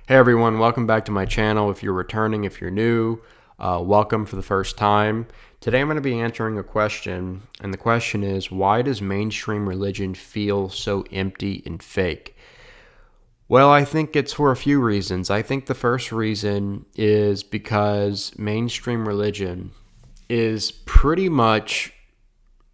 Hey everyone, welcome back to my channel. If you're returning, if you're new, welcome for the first time. Today I'm going to be answering a question, and the question is, why does mainstream religion feel so empty and fake? Well, I think it's for a few reasons. I think the first reason is because mainstream religion is pretty much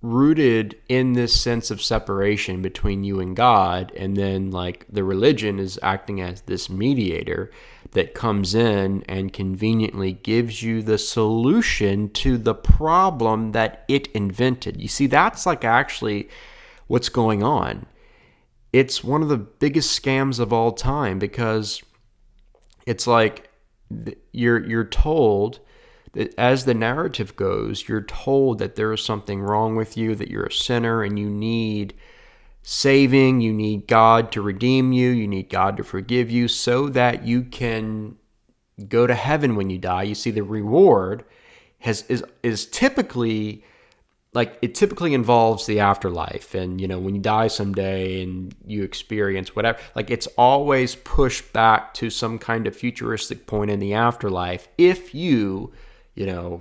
rooted in this sense of separation between you and God, and then like the religion is acting as this mediator that comes in and conveniently gives you the solution to the problem that it invented. You see, that's like actually what's going on. It's one of the biggest scams of all time because it's like you're told that as the narrative goes, you're told that there is something wrong with you, that you're a sinner and you need saving, you need God to redeem you, you need God to forgive you so that you can go to heaven when you die. You see, the reward is typically like it typically involves the afterlife, and when you die someday and you experience whatever, like it's always pushed back to some kind of futuristic point in the afterlife if you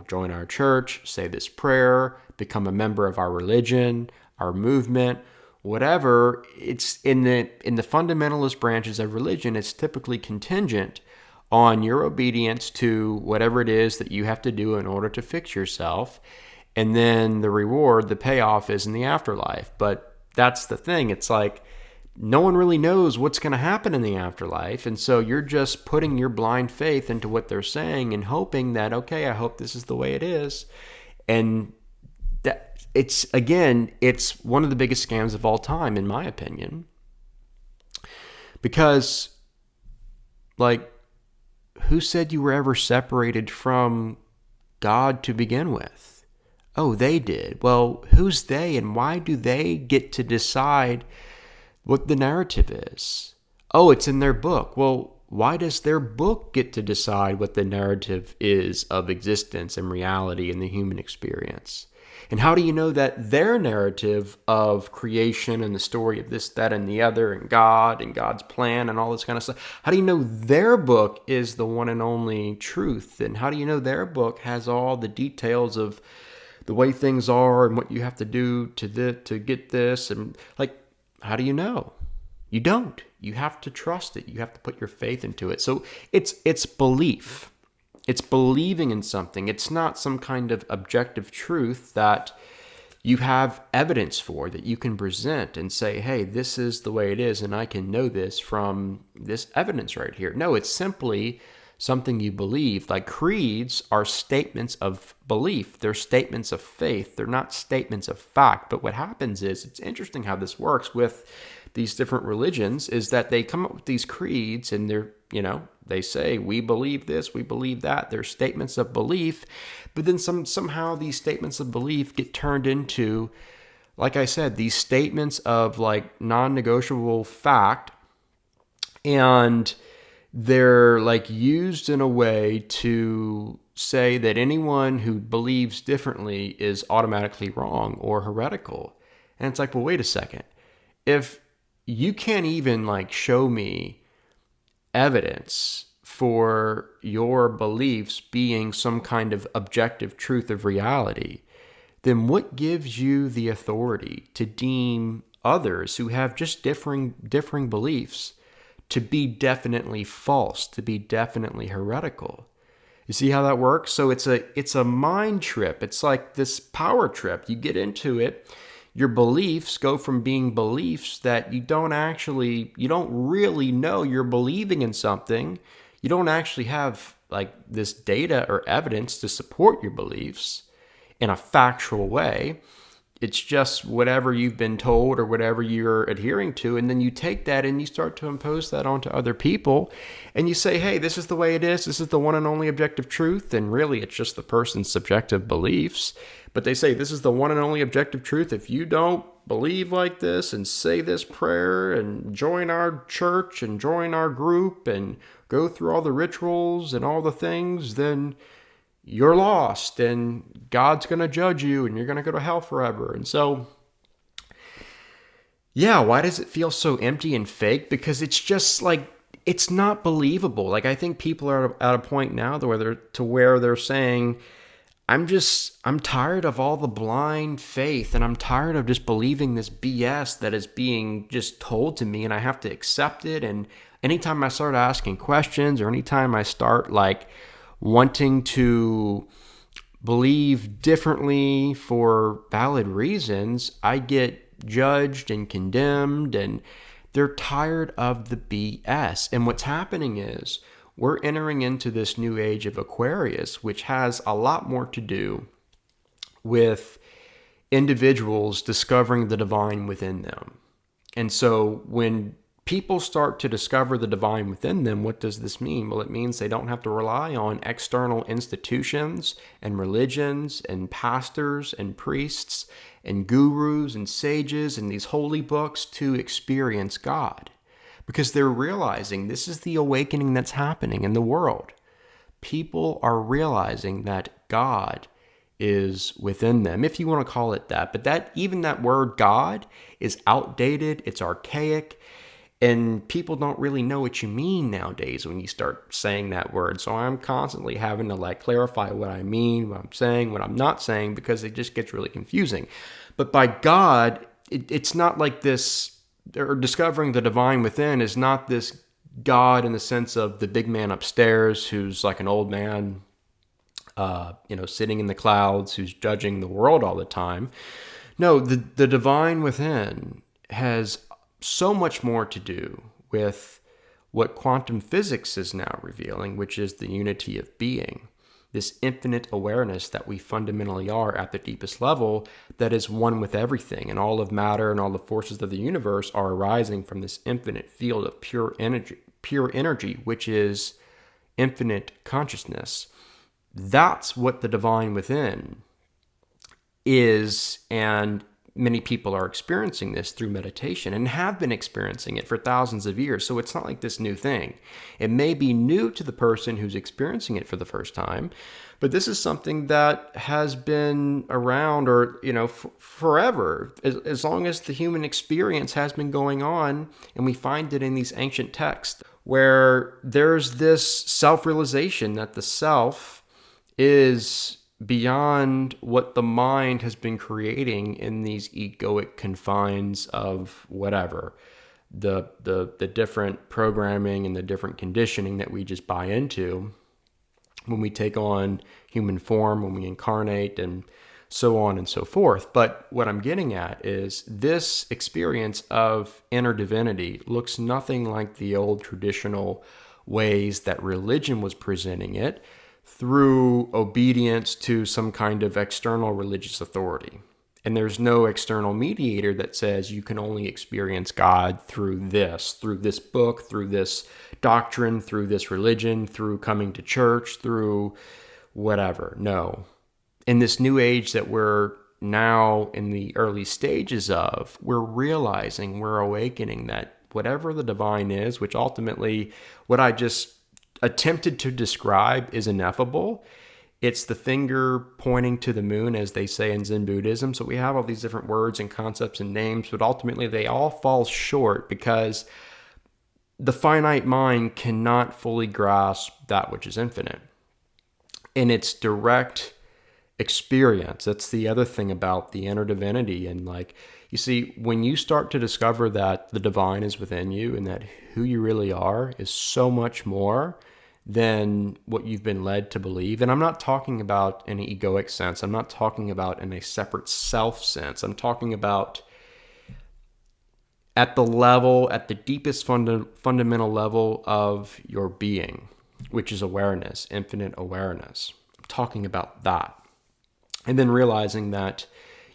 join our church, say this prayer, become a member of our religion, our movement, whatever. It's in the fundamentalist branches of religion, it's typically contingent on your obedience to whatever it is that you have to do in order to fix yourself. And then the reward, the payoff is in the afterlife. But that's the thing. It's like no one really knows what's going to happen in the afterlife. And so you're just putting your blind faith into what they're saying and hoping that, okay, I hope this is the way it is. And that it's one of the biggest scams of all time, in my opinion. Because, like, who said you were ever separated from God to begin with? Oh, they did. Well, who's they, and why do they get to decide what the narrative is? Oh, it's in their book. Well, why does their book get to decide what the narrative is of existence and reality and the human experience? And how do you know that their narrative of creation and the story of this, that, and the other, and God and God's plan and all this kind of stuff, how do you know their book is the one and only truth? And how do you know their book has all the details of the way things are and what you have to do to get this? And like, how do you know? You don't. You have to trust it. You have to put your faith into it. So it's belief. It's believing in something. It's not some kind of objective truth that you have evidence for, that you can present and say, hey, this is the way it is, and I can know this from this evidence right here. No, it's simply something you believe. Like creeds are statements of belief. They're statements of faith. They're not statements of fact. But what happens is, it's interesting how this works with these different religions, is that they come up with these creeds and they say, we believe this, we believe that. They're statements of belief. But then somehow these statements of belief get turned into, like I said, these statements of like non-negotiable fact, and they're like used in a way to say that anyone who believes differently is automatically wrong or heretical. And it's like, well, wait a second. If you can't even like show me evidence for your beliefs being some kind of objective truth of reality, then what gives you the authority to deem others who have just differing beliefs to be definitely false, to be definitely heretical? You see how that works? So it's a mind trip. It's like this power trip. You get into it, your beliefs go from being beliefs that you don't really know you're believing in something. You don't actually have like this data or evidence to support your beliefs in a factual way. It's just whatever you've been told or whatever you're adhering to. And then you take that and you start to impose that onto other people. And you say, hey, this is the way it is. This is the one and only objective truth. And really, it's just the person's subjective beliefs. But they say, this is the one and only objective truth. If you don't believe like this and say this prayer and join our church and join our group and go through all the rituals and all the things, then you're lost and God's going to judge you and you're going to go to hell forever. And so, yeah, why does it feel so empty and fake? Because it's just like it's not believable. Like, I think people are at a point now where they're saying, I'm tired of all the blind faith, and I'm tired of just believing this BS that is being just told to me, and I have to accept it. And anytime I start asking questions, or anytime I start like wanting to believe differently for valid reasons, I get judged and condemned, and they're tired of the BS. And what's happening is we're entering into this new age of Aquarius, which has a lot more to do with individuals discovering the divine within them. And so when people start to discover the divine within them, what does this mean? Well, it means they don't have to rely on external institutions and religions and pastors and priests and gurus and sages and these holy books to experience God, because they're realizing this is the awakening that's happening in the world. People are realizing that God is within them, if you want to call it that. But that word God is outdated, it's archaic, and people don't really know what you mean nowadays when you start saying that word. So I'm constantly having to like clarify what I mean, what I'm saying, what I'm not saying, because it just gets really confusing. But by God, it's not like this, or discovering the divine within is not this God in the sense of the big man upstairs who's like an old man, sitting in the clouds, who's judging the world all the time. No, the divine within has so much more to do with what quantum physics is now revealing, which is the unity of being, this infinite awareness that we fundamentally are at the deepest level, that is one with everything, and all of matter and all the forces of the universe are arising from this infinite field of pure energy, which is infinite consciousness. That's what the divine within is, and many people are experiencing this through meditation and have been experiencing it for thousands of years. So it's not like this new thing. It may be new to the person who's experiencing it for the first time, but this is something that has been around, or forever, as long as the human experience has been going on. And we find it in these ancient texts where there's this self-realization that the self is beyond what the mind has been creating in these egoic confines of whatever, the different programming and the different conditioning that we just buy into when we take on human form, when we incarnate, and so on and so forth. But what I'm getting at is this experience of inner divinity looks nothing like the old traditional ways that religion was presenting it, through obedience to some kind of external religious authority. And there's no external mediator that says you can only experience God through this book, through this doctrine, through this religion, through coming to church, through whatever. No. In this new age that we're now in the early stages of, we're realizing, we're awakening that whatever the divine is, which ultimately what I just attempted to describe is ineffable. It's the finger pointing to the moon, as they say in Zen Buddhism. So we have all these different words and concepts and names, but ultimately they all fall short because the finite mind cannot fully grasp that which is infinite in its direct experience. That's the other thing about the inner divinity. And like, you see, when you start to discover that the divine is within you and that who you really are is so much more than what you've been led to believe. And I'm not talking about in an egoic sense. I'm not talking about in a separate self sense. I'm talking about at the deepest fundamental level of your being, which is awareness, infinite awareness. I'm talking about that. And then realizing that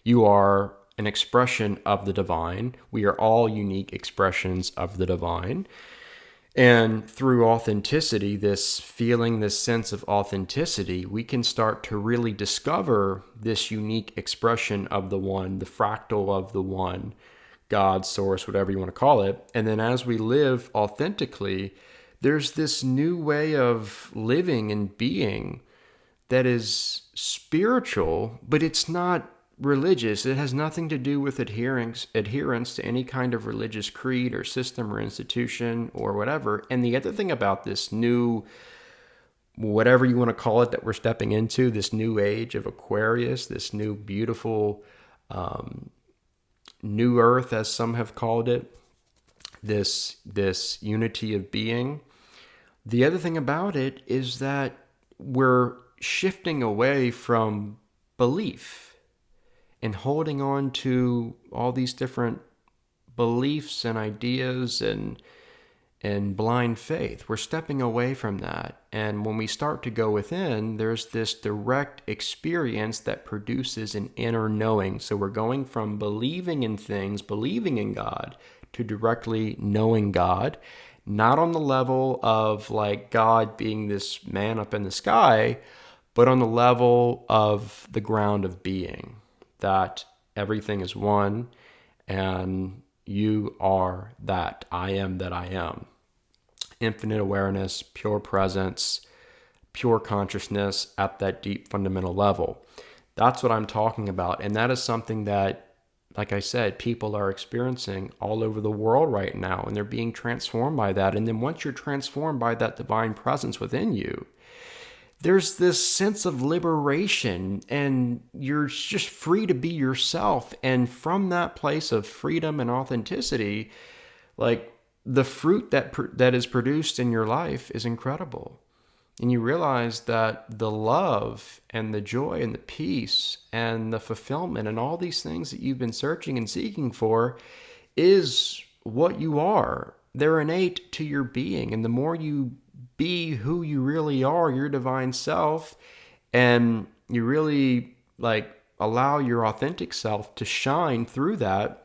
you are an expression of the divine. We are all unique expressions of the divine. And through authenticity, this feeling, this sense of authenticity, we can start to really discover this unique expression of the one, the fractal of the one, God, source, whatever you want to call it. And then as we live authentically, there's this new way of living and being that is spiritual, but it's not religious. It has nothing to do with adherence to any kind of religious creed or system or institution or whatever. And the other thing about this new, whatever you want to call it, that we're stepping into, this new age of Aquarius, this new beautiful new earth, as some have called it, this unity of being. The other thing about it is that we're shifting away from belief and holding on to all these different beliefs and ideas and blind faith. We're stepping away from that. And when we start to go within, there's this direct experience that produces an inner knowing. So we're going from believing in things, believing in God, to directly knowing God, not on the level of like God being this man up in the sky, but on the level of the ground of being, that everything is one and you are that. I am that I am. Infinite awareness, pure presence, pure consciousness at that deep fundamental level. That's what I'm talking about. And that is something that, like I said, people are experiencing all over the world right now, and they're being transformed by that. And then once you're transformed by that divine presence within you, there's this sense of liberation, and you're just free to be yourself. And from that place of freedom and authenticity, like, the fruit that is produced in your life is incredible. And you realize that the love and the joy and the peace and the fulfillment and all these things that you've been searching and seeking for is what you are. They're innate to your being. And the more you be who you really are, your divine self, and you really like allow your authentic self to shine through that,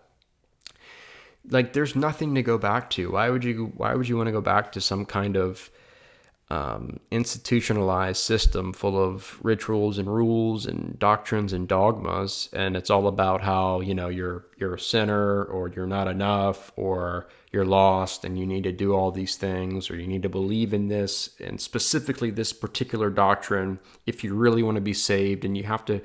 like, there's nothing to go back to. Why would you want to go back to some kind of institutionalized system full of rituals and rules and doctrines and dogmas, and it's all about how, you're a sinner, or you're not enough, or you're lost and you need to do all these things, or you need to believe in this, and specifically this particular doctrine if you really want to be saved, and you have to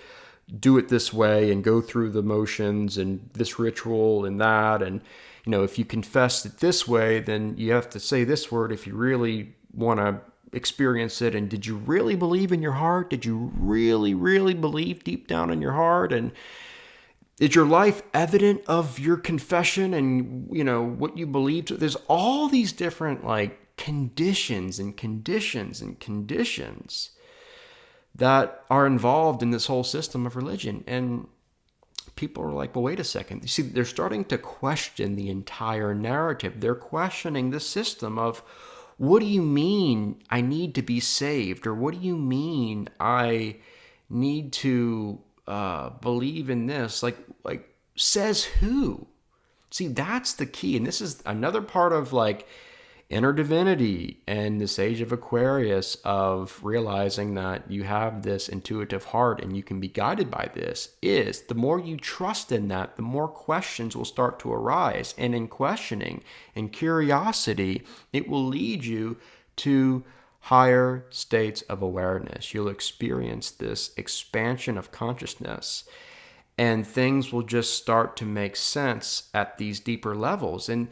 do it this way and go through the motions and this ritual and that, and if you confess it this way, then you have to say this word if you really want to experience it. And did you really believe in your heart? Did you really, really believe deep down in your heart? And is your life evident of your confession and, what you believed? There's all these different like conditions and conditions and conditions that are involved in this whole system of religion. And people are like, well, wait a second. You see, they're starting to question the entire narrative. They're questioning the system of, what do you mean I need to be saved? Or what do you mean I need to believe in this? Like, says who? See, that's the key. And this is another part of like inner divinity and this age of Aquarius, of realizing that you have this intuitive heart and you can be guided by this, is the more you trust in that, the more questions will start to arise. And in questioning and curiosity, it will lead you to higher states of awareness. You'll experience this expansion of consciousness, and things will just start to make sense at these deeper levels. And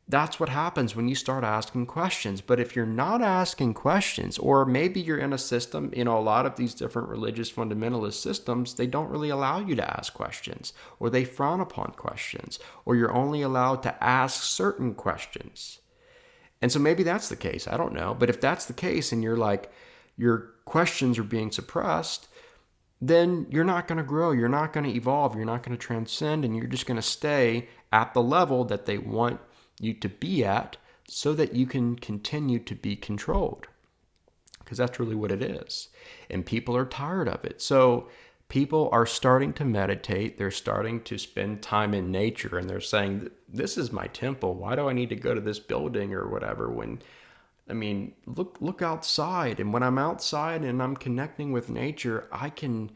that's what happens when you start asking questions. But if you're not asking questions, or maybe you're in a system, a lot of these different religious fundamentalist systems, they don't really allow you to ask questions, or they frown upon questions, or you're only allowed to ask certain questions. And so maybe that's the case. I don't know. But if that's the case and you're like, your questions are being suppressed, then you're not going to grow. You're not going to evolve. You're not going to transcend. And you're just going to stay at the level that they want you to be at, so that you can continue to be controlled, because that's really what it is. And people are tired of it. So people are starting to meditate. They're starting to spend time in nature, and they're saying, this is my temple. Why do I need to go to this building or whatever? Look outside. And when I'm outside and I'm connecting with nature, I can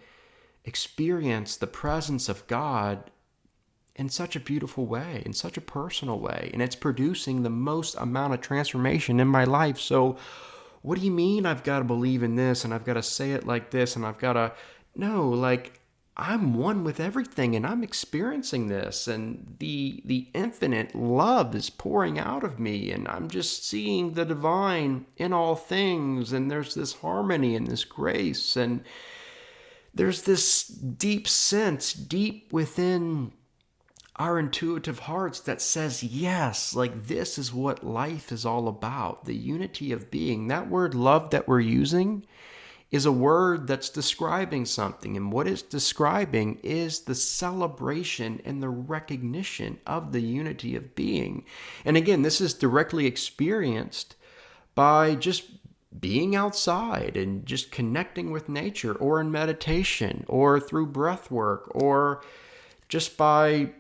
experience the presence of God in such a beautiful way, in such a personal way. And it's producing the most amount of transformation in my life. So what do you mean I've got to believe in this, and I've got to say it like this, and I've got to... No, like, I'm one with everything and I'm experiencing this, and the infinite love is pouring out of me, and I'm just seeing the divine in all things, and there's this harmony and this grace, and there's this deep sense deep within our intuitive hearts that says, yes, like this is what life is all about, the unity of being. That word love that we're using is a word that's describing something. And what it's describing is the celebration and the recognition of the unity of being. And again, this is directly experienced by just being outside and just connecting with nature, or in meditation, or through breath work, or just by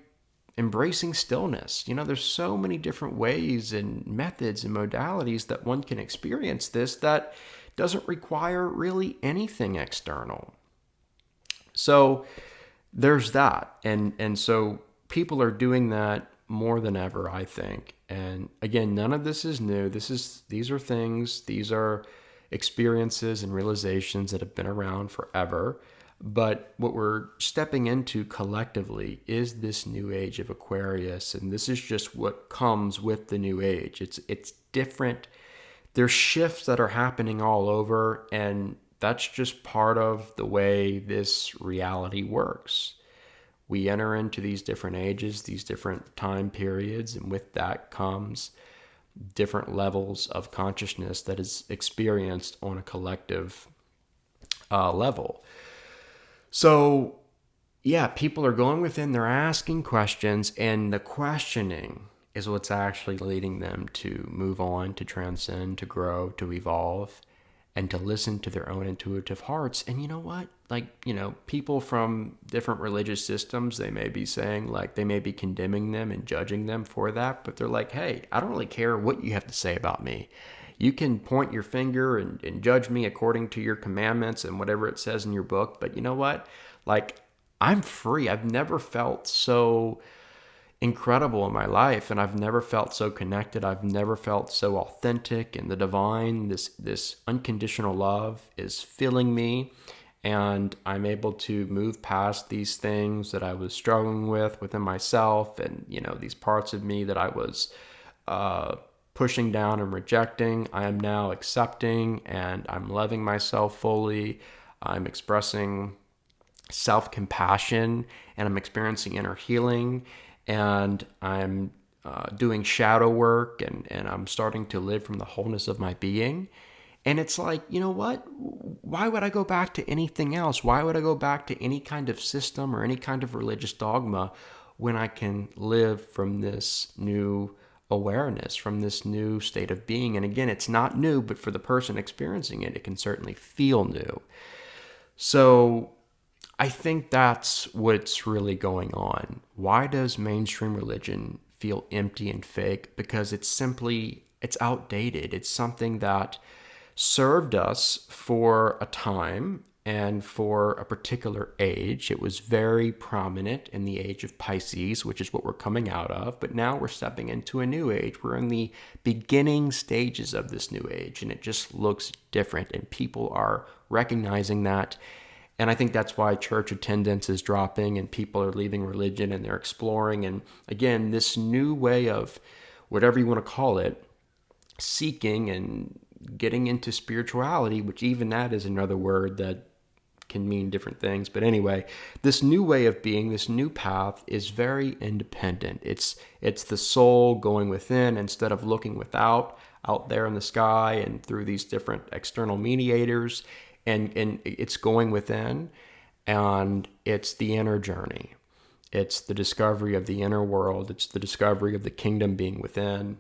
embracing stillness. There's so many different ways and methods and modalities that one can experience this that doesn't require really anything external. So there's that. And so people are doing that more than ever, I think. And again, none of this is new. These are experiences and realizations that have been around forever. But what we're stepping into collectively is this new age of Aquarius, and this is just what comes with the new age. It's different. There's shifts that are happening all over, and that's just part of the way this reality works. We enter into these different ages, these different time periods, and with that comes different levels of consciousness that is experienced on a collective level. So, yeah, people are going within, they're asking questions, and the questioning is what's actually leading them to move on, to transcend, to grow, to evolve, and to listen to their own intuitive hearts. And you know what? People from different religious systems, they may be saying, they may be condemning them and judging them for that, but they're like, hey, I don't really care what you have to say about me. You can point your finger and judge me according to your commandments and whatever it says in your book. But you know what? I'm free. I've never felt so incredible in my life, and I've never felt so connected. I've never felt so authentic, and the divine, this unconditional love is filling me, and I'm able to move past these things that I was struggling with within myself, and these parts of me that I was pushing down and rejecting, I am now accepting, and I'm loving myself fully. I'm expressing self-compassion, and I'm experiencing inner healing, and I'm doing shadow work, and I'm starting to live from the wholeness of my being. And it's like, you know what? Why would I go back to anything else? Why would I go back to any kind of system or any kind of religious dogma when I can live from this new awareness, from this new state of being? And again, it's not new, but for the person experiencing it, it can certainly feel new. So I think that's what's really going on. Why does mainstream religion feel empty and fake? Because it's outdated. It's something that served us for a time and for a particular age. It was very prominent in the age of Pisces, which is what we're coming out of. But now we're stepping into a new age. We're in the beginning stages of this new age, and it just looks different, and people are recognizing that. And I think that's why church attendance is dropping, and people are leaving religion, and they're exploring. And again, this new way of, whatever you want to call it, seeking and getting into spirituality, which even that is another word that can mean different things. But anyway, this new way of being, this new path is very independent. It's the soul going within instead of looking out there in the sky and through these different external mediators. And it's going within, and it's the inner journey. It's the discovery of the inner world. It's the discovery of the kingdom being within,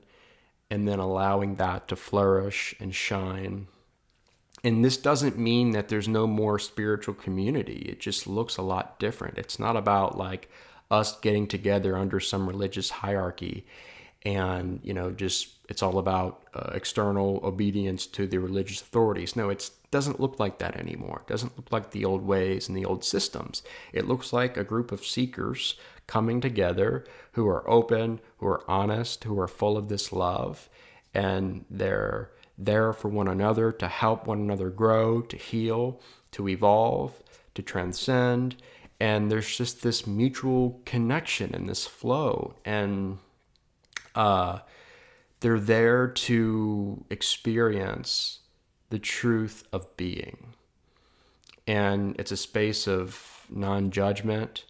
and then allowing that to flourish and shine. And this doesn't mean that there's no more spiritual community. It just looks a lot different. It's not about us getting together under some religious hierarchy and, it's all about external obedience to the religious authorities. No, it doesn't look like that anymore. It doesn't look like the old ways and the old systems. It looks like a group of seekers coming together who are open, who are honest, who are full of this love, and they're there for one another to help one another grow, to heal, to evolve, to transcend. And there's just this mutual connection and this flow. And they're there to experience the truth of being. And it's a space of non-judgment.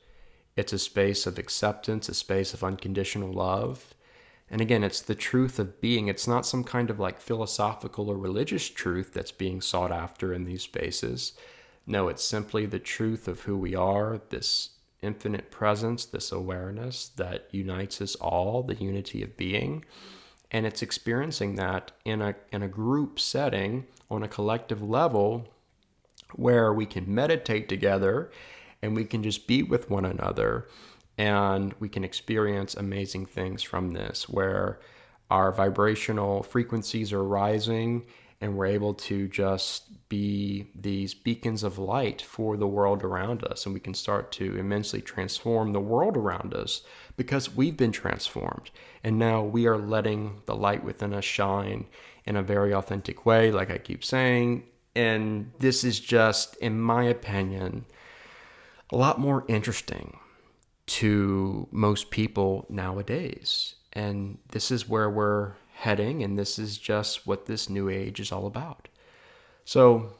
It's a space of acceptance, a space of unconditional love. And again, it's the truth of being. It's not some kind of like philosophical or religious truth that's being sought after in these spaces. No, it's simply the truth of who we are, this infinite presence, this awareness that unites us all, the unity of being. And it's experiencing that in a group setting on a collective level where we can meditate together and we can just be with one another, and we can experience amazing things from this, where our vibrational frequencies are rising and we're able to just be these beacons of light for the world around us. And we can start to immensely transform the world around us because we've been transformed. And now we are letting the light within us shine in a very authentic way, like I keep saying. And this is just, in my opinion, a lot more interesting to most people nowadays. And this is where we're heading, and this is just what this new age is all about. So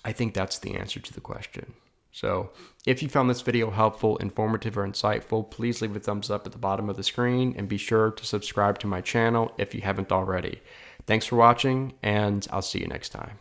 I think that's the answer to the question. So if you found this video helpful, informative, or insightful, please leave a thumbs up at the bottom of the screen, and be sure to subscribe to my channel if you haven't already. Thanks for watching, and I'll see you next time.